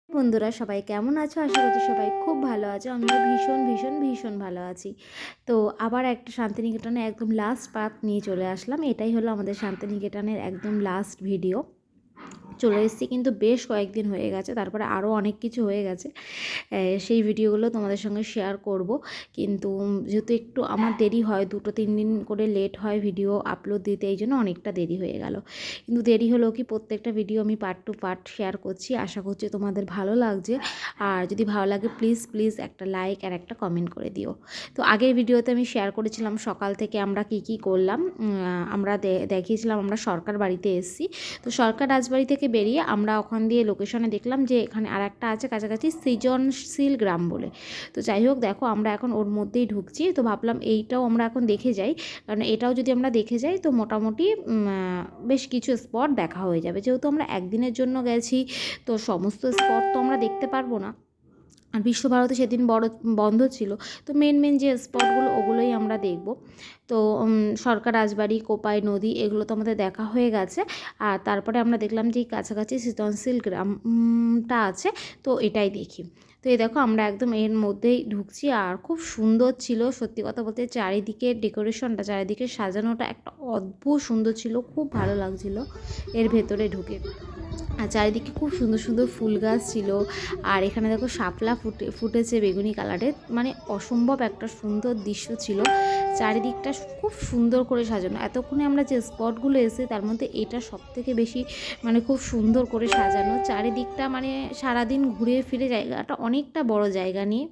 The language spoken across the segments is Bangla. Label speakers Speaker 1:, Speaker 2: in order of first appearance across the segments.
Speaker 1: বন্ধুরা সবাই কেমন আছো? আশা করছি সবাই খুব ভালো আছো। আমিও ভীষণ ভীষণ ভীষণ ভালো আছি। তো আবার একটা শান্তিনিকেতনে একদম লাস্ট পার্ট নিয়ে চলে আসলাম। এটাই হলো আমাদের শান্তিনিকেতনের একদম লাস্ট ভিডিও। চলে এসেছি, কিন্তু বেশ কয়েকদিন হয়ে গেছে, তারপরে আরও অনেক কিছু হয়ে গেছে। সেই ভিডিওগুলো তোমাদের সঙ্গে শেয়ার করব, কিন্তু যেহেতু একটু আমার দেরি হয়, 2-3 দিন করে লেট হয় ভিডিও আপলোড দিতে, এই জন্য অনেকটা দেরি হয়ে গেল। কিন্তু দেরি হলেও কি প্রত্যেকটা ভিডিও আমি পার্ট টু পার্ট শেয়ার করছি। আশা করছি তোমাদের ভালো লাগছে। আর যদি ভালো লাগে প্লিজ প্লিজ একটা লাইক আর একটা কমেন্ট করে দিও। তো আগের ভিডিওতে আমি শেয়ার করেছিলাম সকাল থেকে আমরা কি করলাম। আমরা দেখিয়েছিলাম আমরা সরকার বাড়িতে এসেছি। তো সরকার রাজবাড়ি থেকে বেরিয়ে আমরা ওখান দিয়ে লোকেশনে দেখলাম যে এখানে আর একটা আছে কাছাকাছি সৃজনশীল গ্রাম বলে। তো যাই হোক, দেখো আমরা এখন ওর মধ্যেই ঢুকছি। তো ভাবলাম এইটাও আমরা এখন দেখে যাই, কারণ এটাও যদি আমরা দেখে যাই তো মোটামুটি বেশ কিছু স্পট দেখা হয়ে যাবে। যেহেতু আমরা একদিনের জন্য গেছি, তো সমস্ত স্পট তো আমরা দেখতে পারবো না। আর বিশ্বভারতী সেদিন বন্ধ ছিল। তো মেন যে স্পটগুলো ওগুলোই আমরা দেখব। তো সরকার রাজবাড়ি, কোপাই নদী, এগুলো তো আমাদের দেখা হয়ে গেছে। আর তারপরে আমরা দেখলাম যে কাছাকাছি সৃজনশীল গ্রামটা আছে, তো এটাই দেখি। তো এই দেখো আমরা একদম এর মধ্যেই ঢুকছি। আর খুব সুন্দর ছিল, সত্যি কথা বলতে চারিদিকে ডেকোরেশনটা, চারিদিকে সাজানোটা একটা অদ্ভুত সুন্দর ছিল, খুব ভালো লাগছিল এর ভেতরে ঢুকে। আর চারিদিকে খুব সুন্দর সুন্দর ফুল গাছ ছিল। আর এখানে দেখো শাপলা ফুটেছে বেগুনি কালারের, মানে অসম্ভব একটা সুন্দর দৃশ্য ছিল। চারিদিকটা খুব সুন্দর করে সাজানো। এতক্ষণে আমরা যে স্পটগুলো এসে তার মধ্যে এটা সবথেকে বেশি মানে খুব সুন্দর করে সাজানো। চারিদিকটা মানে সারাদিন ঘুরে ফিরে, জায়গাটা অনেকটা বড় জায়গা নিয়ে,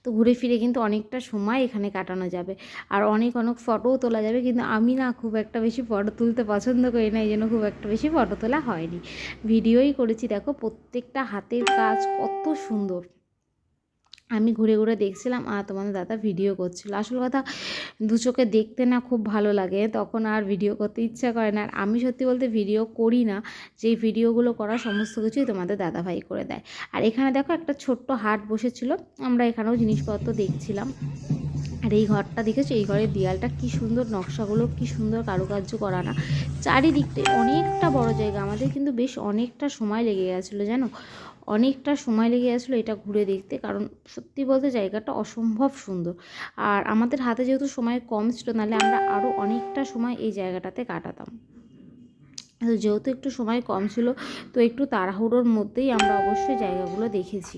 Speaker 1: তো ঘুরে ফিরে কিন্তু অনেকটা সময় এখানে কাটানো যাবে। আর অনেক ফটোও তোলা যাবে, কিন্তু আমি না খুব একটা বেশি ফটো তুলতে পছন্দ করি না, এই জন্য খুব একটা বেশি ফটো তোলা হয়নি। ভিডিওই করেছি। দেখো প্রত্যেকটা হাতের কাজ কত সুন্দর। আমি ঘুরে ঘুরে দেখছিলাম আর তোমাদের দাদা ভিডিও করছিল। আসল কথা, দু চোখে দেখতে না খুব ভালো লাগে, তখন আর ভিডিও করতে ইচ্ছা করে না। আর আমি সত্যি বলতে ভিডিও করি না, যেই ভিডিওগুলো করা সমস্ত কিছুই তোমাদের দাদাভাই করে দেয়। আর এখানে দেখো একটা ছোট্ট হাট বসেছিল, আমরা এখানেও জিনিসপত্র দেখছিলাম। আর এই ঘরটা দেখেছো, এই ঘরের দেয়ালটা কি সুন্দর, নকশাগুলো কি সুন্দর কারুকার্য করা না। চারিদিকটা অনেকটা বড় জায়গা, আমাদের কিন্তু বেশ অনেকটা সময় লেগে গেছিলো জানো, অনেকটা সময় লেগে গেছিলো এটা ঘুরে দেখতে। কারণ সত্যি বলতে জায়গাটা অসম্ভব সুন্দর। আর আমাদের হাতে যেহেতু সময় কম ছিল, নাহলে আমরা আরও অনেকটা সময় এই জায়গাটাতে কাটাতাম। যেহেতু একটু সময় কম ছিল, তো একটু তাড়াহুড়োর মধ্যেই আমরা অবশ্যই জায়গাগুলো দেখেছি।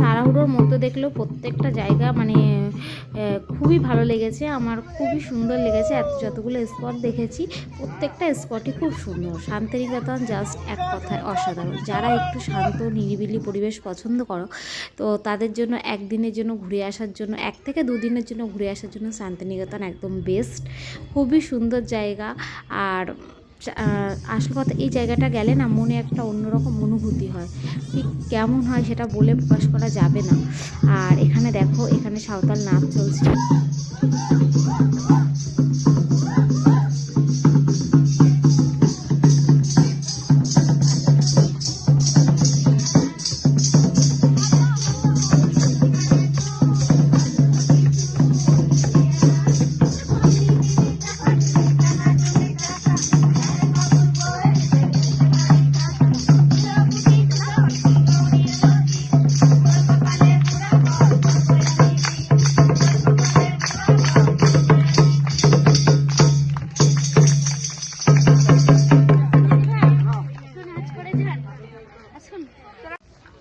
Speaker 1: তাড়াহুড়োর মধ্যে দেখলেও প্রত্যেকটা জায়গা মানে খুবই ভালো লেগেছে আমার, খুবই সুন্দর লেগেছে। যতগুলো স্পট দেখেছি প্রত্যেকটা স্পটই খুব সুন্দর। শান্তিনিকেতন জাস্ট এক কথায় অসাধারণ। যারা একটু শান্ত নিরিবিলি পরিবেশ পছন্দ করো, তো তাদের জন্য একদিনের জন্য ঘুরে আসার জন্য, 1 থেকে 2 দিনের জন্য ঘুরে আসার জন্য শান্তিনিকেতন একদম বেস্ট। খুবই সুন্দর জায়গা। আর আসল কথা, এই জায়গাটা গেলে না মনে একটা অন্যরকম অনুভূতি হয়। ঠিক কেমন হয় সেটা বলে প্রকাশ করা যাবে না। আর এখানে দেখো, এখানে সাঁওতাল নাচ চলছে।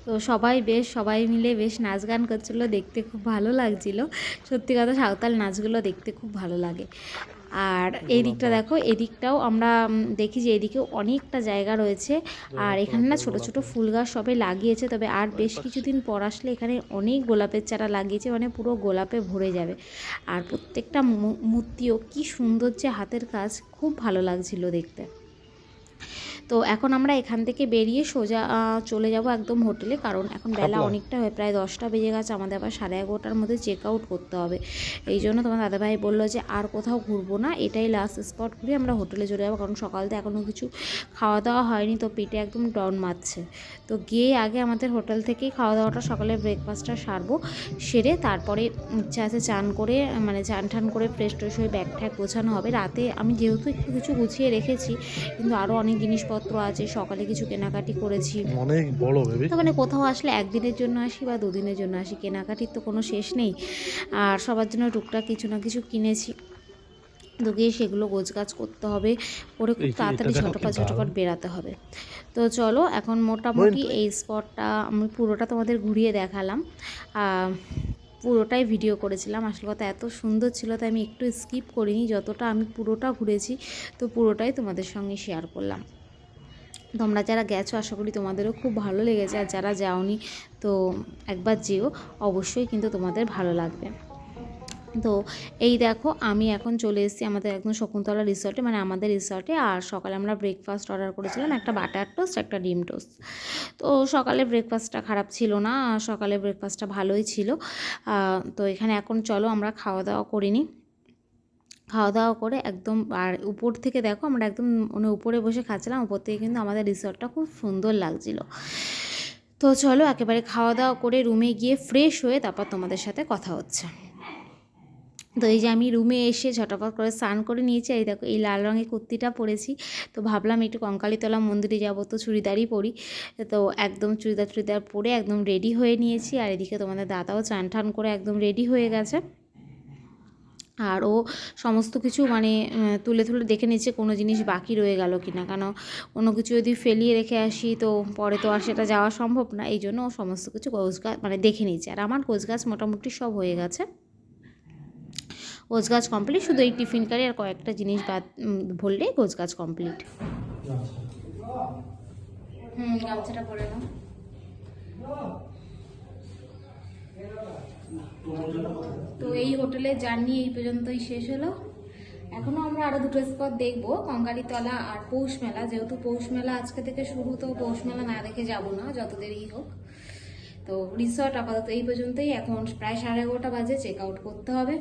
Speaker 1: তো সবাই মিলে বেশ নাচ গান করছিলো, দেখতে খুব ভালো লাগছিল। সত্যি কথা, সাঁওতাল নাচগুলো দেখতে খুব ভালো লাগে। আর এই দিকটা দেখো, এদিকটাও আমরা দেখি যে এদিকেও অনেকটা জায়গা রয়েছে। আর এখানে না ছোট ছোট ফুল গাছ সবে লাগিয়েছে, তবে আর বেশ কিছুদিন পর আসলে এখানে অনেক গোলাপের চারা লাগিয়েছে, মানে পুরো গোলাপে ভরে যাবে। আর প্রত্যেকটা মূর্তিও কি সুন্দর, যে হাতের কাজ, খুব ভালো লাগছিল দেখতে। তো এখন আমরা এখান থেকে বেরিয়ে সোজা চলে যাব একদম হোটেলে, কারণ এখন বেলা অনেকটা হয়, প্রায় 10টা বেজে গেছে। আমাদের আবার 11:30টার মধ্যে চেক আউট করতে হবে। এই জন্য তোমার দাদাভাই বললো যে আর কোথাও ঘুরবো না, এটাই লাস্ট স্পট ঘুরে আমরা হোটেলে চলে যাবো, কারণ সকালতে এখনও কিছু খাওয়া দাওয়া হয়নি, তো পেটে একদম ডন মারছে। তো গিয়ে আগে আমাদের হোটেল থেকেই খাওয়া দাওয়াটা, সকালের ব্রেকফাস্টটা সারবো, সেরে তারপরে ইচ্ছা আছে চান করে, মানে চান ঠান করে ফ্রেশ ট্রেশ হয়ে ব্যাগ ট্যাগ গোছানো হবে। রাতে আমি যেহেতু একটু কিছু গুছিয়ে রেখেছি, কিন্তু আরও অনেক জিনিসপত্র জিনিসপত্র আছে, সকালে কিছু কেনাকাটি করেছি।
Speaker 2: অনেক বড় বেবি।
Speaker 1: তো মানে কোথাও আসলে একদিনের জন্য আসি বা দুদিনের জন্য আসি, কেনাকাটির তো কোনো শেষ নেই। আর সবার জন্য টুকটাক কিছু না কিছু কিনেছি। তো গিয়ে সেগুলো গোছগাছ করতে হবে, করে খুব
Speaker 2: এটা
Speaker 1: তাড়াতাড়ি
Speaker 2: দেখো কি
Speaker 1: ঝটপট
Speaker 2: দারুণ।
Speaker 1: বেরাতে হবে। তো চলো এখন
Speaker 2: মইন,
Speaker 1: মোটামুটি এই স্পটটা আমি পুরোটা তোমাদের ঘুরিয়ে দেখালাম। পুরোটাই ভিডিও করেছিলাম। আসল কথা এত সুন্দর ছিল তাই আমি একটু স্কিপ করিনি, যতটা আমি পুরোটা ঘুরেছি তো পুরোটাই তোমাদের সঙ্গে শেয়ার করলাম। তোমরা যারা গেছো আশা করি তোমাদেরও খুব ভালো লেগেছে, আর যারা যাওনি তো একবার যেও, অবশ্যই কিন্তু তোমাদের ভালো লাগবে। তো এই দেখো আমি এখন চলে এসেছি আমাদের একদম শকুন্তলা রিসর্টে, মানে আমাদের রিসর্টে। আর সকালে আমরা ব্রেকফাস্ট অর্ডার করেছিলাম, একটা বাটার টোস্ট, একটা ডিম টোস্ট। তো সকালে ব্রেকফাস্টটা খারাপ ছিল না, সকালে ব্রেকফাস্টটা ভালোই ছিল। তো এখানে এখন চলো আমরা খাওয়া দাওয়া করে নিই। খাওয়া দাওয়া করে একদম, আর উপর থেকে দেখো আমরা একদম মানে উপরে বসে খাচ্ছিলাম, উপর থেকে কিন্তু আমাদের রিসর্টটা খুব সুন্দর লাগছিল। তো চলো একেবারে খাওয়া দাওয়া করে রুমে গিয়ে ফ্রেশ হয়ে তারপর তোমাদের সাথে কথা হচ্ছে। তো এই যে আমি রুমে এসে ঝটাপট করে স্নান করে নিয়েছি। এই দেখো এই লাল রঙের কুর্তিটা পরেছি। তো ভাবলাম একটু কঙ্কালীতলা মন্দিরে যাব, তো চুড়িদারই পরি। তো একদম চুড়িদার পরে একদম রেডি হয়ে নিয়েছি। আর এদিকে তোমাদের দাদাও চান টান করে একদম রেডি হয়ে গেছে। আর ও সমস্ত কিছু মানে তুলে দেখে নিচ্ছে কোনো জিনিস বাকি রয়ে গেল কি না, কারণ কোনো কিছু যদি ফেলিয়ে রেখে আসি তো পরে তো আর সেটা যাওয়া সম্ভব না। এই জন্য ও সমস্ত কিছু গোছগাছ মানে দেখে নিচ্ছে। আর আমার গোছগাছ মোটামুটি সব হয়ে গেছে, গোছগাছ কমপ্লিট। শুধু এই টিফিন কারি আর কয়েকটা জিনিস বাদ ভরলেই গোছগাছ কমপ্লিট। গামছাটা পরে নাও। তো এই হোটেলের জার্নি এই পর্যন্তই শেষ হলো। এখনও আমরা আরও দুটো স্পট দেখবো, কঙ্কালীতলা আর পৌষ মেলা। যেহেতু পৌষ মেলা আজকে থেকে শুরু, তো পৌষ মেলা না দেখে যাব না যত দেরি হোক। তো রিসর্ট আপাতত এই পর্যন্তই। এখন প্রায় 11:30 বাজে, চেক আউট করতে হবে।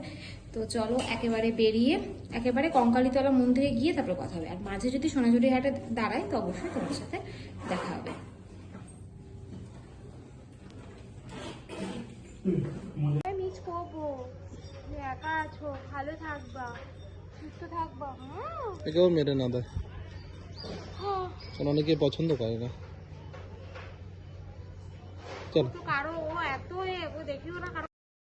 Speaker 1: তো চলো একেবারে বেরিয়ে একেবারে কঙ্কালীতলা মন্দিরে গিয়ে তারপরে কথা হবে। আর মাঝে যদি সোনাঝুরি হাটে দাঁড়ায় তো অবশ্যই তোমার সাথে দেখা হবে।
Speaker 3: মিস করবো, তুমি একা আছো, ভালো থাকবা, সুস্থ থাকবা।
Speaker 2: একেও মেরে না দেয়, কারণ অনেকে পছন্দ করে না। চল
Speaker 3: কারো ও এত ও দেখিও না কারো।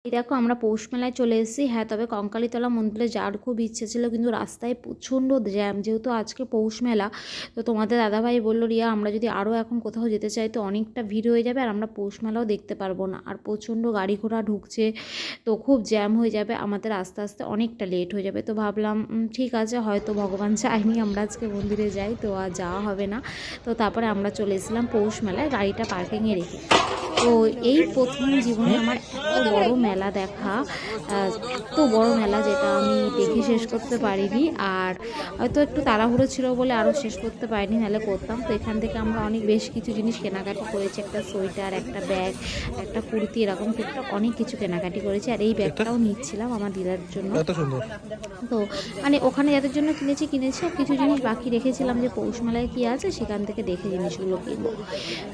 Speaker 1: এই দেখো আমরা পৌষ মেলায় চলে এসেছি। হ্যাঁ, তবে কঙ্কালীতলা মন্দিরে যাওয়ার খুব ইচ্ছে ছিল, কিন্তু রাস্তায় প্রচণ্ড জ্যাম। যেহেতু আজকে পৌষ মেলা, তো তোমাদের দাদাভাই বললো রিয়া আমরা যদি আরও এখন কোথাও যেতে চাই তো অনেকটা ভিড় হয়ে যাবে, আর আমরা পৌষ মেলাও দেখতে পারবো না। আর প্রচণ্ড গাড়ি ঘোড়া ঢুকছে, তো খুব জ্যাম হয়ে যাবে, আমাদের আস্তে আস্তে অনেকটা লেট হয়ে যাবে। তো ভাবলাম ঠিক আছে, হয়তো ভগবান চায়নি আমরা আজকে মন্দিরে যাই, তো আর যাওয়া হবে না। তো তারপরে আমরা চলে এসেছিলাম পৌষ মেলায়, গাড়িটা পার্কিংয়ে রেখে। তো এই প্রথম জীবনে আমার এত বড় মেলা দেখা, এত বড় মেলা যেটা আমি দেখে শেষ করতে পারিনি। আর হয়তো একটু তাড়াহুড়ো ছিল বলে আরও শেষ করতে পারিনি, নাহলে করতাম। তো এখান থেকে আমরা বেশ কিছু জিনিস কেনাকাটি করেছি, একটা সোয়েটার, একটা ব্যাগ, একটা কুর্তি, এরকম টুকটাক অনেক কিছু কেনাকাটি করেছি। আর এই ব্যাগটাও নিচ্ছিলাম আমার দিদার জন্য।
Speaker 2: এত সুন্দর।
Speaker 1: তো মানে ওখানে যাদের জন্য কিনেছি, আর কিছু জিনিস বাকি রেখেছিলাম যে পৌষ মেলায় কী আছে সেখান থেকে দেখে জিনিসগুলো কিনবো।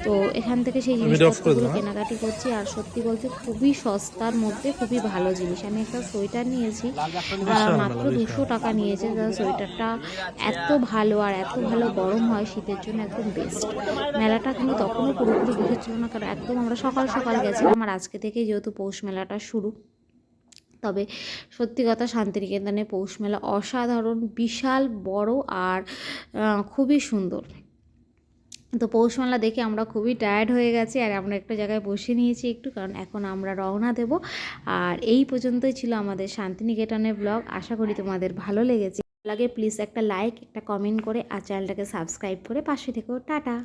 Speaker 1: তো এখান থেকে সেই জিনিসপত্রগুলো কেনাকাটি করছি। আর সত্যি বলতে খুবই সস্তার মধ্যে খুবই ভালো জিনিস। আমি একটা সোয়েটার নিয়েছি, মাত্র 200 টাকা নিয়েছে। সোয়েটারটা এত ভালো, আর এত ভালো গরম হয় শীতের জন্য, একদম বেস্ট। মেলাটা কিন্তু তখনও পুরোপুরি বসেছিল না, কারণ একদম আমরা সকাল সকাল গেছিলাম। আর আজকে থেকে যেহেতু পৌষ মেলাটা শুরু, তবে সত্যি কথা শান্তিনিকেতনে পৌষ মেলা অসাধারণ, বিশাল বড় আর খুবই সুন্দর। তো পৌষ মেলা দেখে আমরা খুবই টায়ার্ড হয়ে গেছি, আর আমরা একটা জায়গায় বসে নিয়েছি একটু, কারণ এখন আমরা রওনা দেব। আর এই পর্যন্তই ছিল আমাদের শান্তিনিকেতনের ব্লগ। আশা করি তোমাদের ভালো লেগেছে। লাগে প্লিজ একটা লাইক, একটা কমেন্ট করে আর চ্যানেলটাকে সাবস্ক্রাইব করে পাশে থেকো। টাটা।